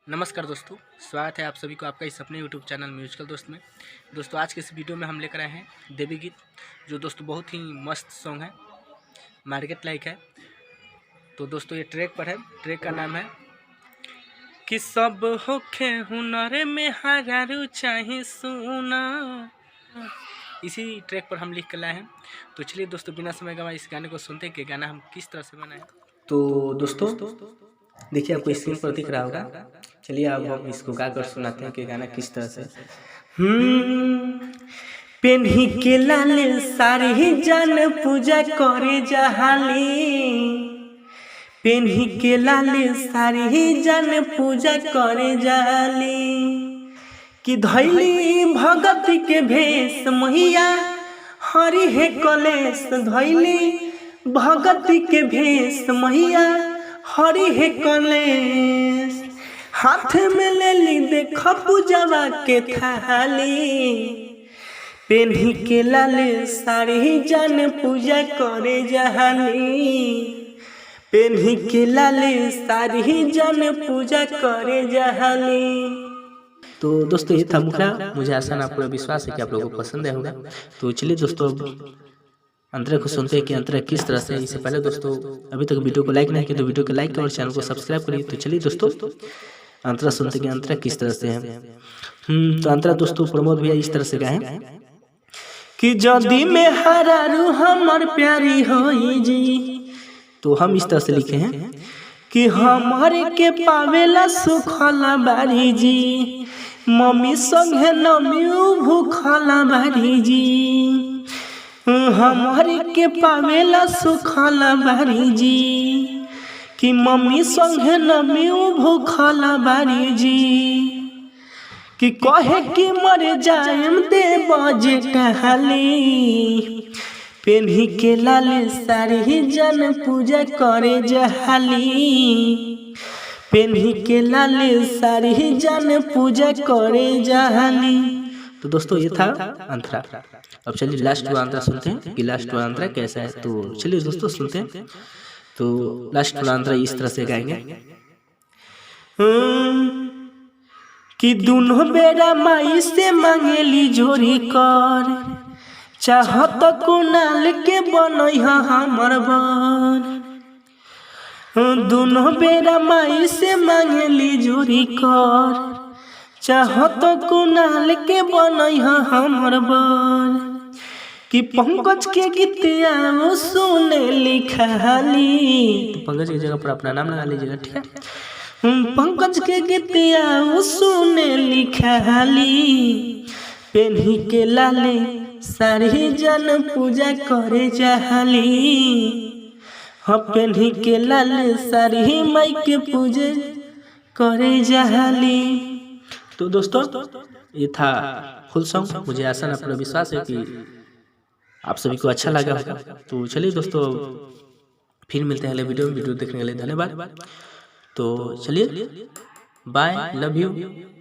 नमस्कार दोस्तों, स्वागत है आप सभी को आपका इस अपने यूट्यूब चैनल म्यूजिकल दोस्त में। दोस्तों आज के इस वीडियो में हम लेकर आए हैं देवी गीत, जो दोस्तों बहुत ही मस्त सॉन्ग है, मार्केट लाइक है। तो दोस्तों ये ट्रैक पर है, ट्रैक का नाम है कि सब होखे हुनर में हरारू चाहे सोना। इसी ट्रैक पर हम लिख कर लाए हैं। तो चलिए दोस्तों बिना समय गवाए इस गाने को सुनते हैं कि गाना हम किस तरह से बनाए। तो दोस्तों देखिए आपको स्क्रीन पर दिख रहा होगा। चलिए अब हम इसको गाकर सुनाते हैं कि गाना किस तरह से। पेन्ही के लाल साड़ी जान पूजा करे जहाली, पेन्ही के लाल साड़ी जान पूजा करे जाली, कि धैली भगत के भेष मैया हरि हे कलेश, धैली भगत के भेष मैया हरि हे कलेश, हाथ में ले ली देख पूजवा के थाली, पेन्ही के लाल साड़ी जान पूजा करे जहाली, पेन्ही के लाल साड़ी जान पूजा करे जहाली। तो दोस्तों ये था मुखड़ा। मुझे आसान आप पूरा विश्वास है कि आप लोगों को पसंद आया होगा। तो चलिए दोस्तों अंतरा को सुनते हैं कि अंतरा किस तरह से। इससे पहले दोस्तों अभी तक वीडियो को लाइक नहीं किया तो वीडियो को लाइक करें और चैनल को सब्सक्राइब करिए। तो चलिए दोस्तों अंतरा सुनते हैं कि अंतरा किस तरह से है। तो अंतरा दोस्तों प्रमोद भैया इस तरह से गाएं कि जदी में हरारू हमर प्यारी होई जी। तो हम इस तरह से लिखे हैं कि हमारे के पावेला सुखला बारी जी, मम्मी संगे नमी भूखला बारी जी, हमारे के पावेला सुखला बारी जी, कि मम्मी संगे नमी भूखला बारी जी, कि कहे कि मर जाएम दे बजे टहली, पेन्ही के लाल साड़ी जन पूजा करे जहाली, पेन्ही के लाल साड़ी जन पूजा करे जहाली। तो दोस्तों ये था अंतरा। अब चलिए लास्ट वाला अंतरा सुनते हैं कि लास्ट वाला अंतरा कैसा है। तो चलिए दोस्तों सुनते हैं। तो लास्ट वाला अंतरा इस तरह से गाएंगे कि दोनों बेरा माई से मांगेली जोरी कर, चाहत कुनाल के बनई हमर बन, दोनों बेरा माई से मांगेली जोरी कर, चाहत कुनाल के बनई हमर बन, कि पंकज के गीतिया सुने लिखाली। तो पंकज की जगह पर अपना नाम लगा लीजिएगा, ठीक है। पंकज के गीतिया सुने लिखाली, पेन्ही के लाले साड़ी जन पूजा करे जहाली, हाँ पेन्ही के लाल साड़ी माई के पूजे करे जहाली। तो दोस्तों ये था फुल सॉन्ग। मुझे आसान अपना विश्वास है कि आप सभी को अच्छा लगा होगा। तो चलिए दोस्तों फिर मिलते हैं अगले वीडियो में। वीडियो देखने के लिए धन्यवाद। तो चलिए बाय, लव यू।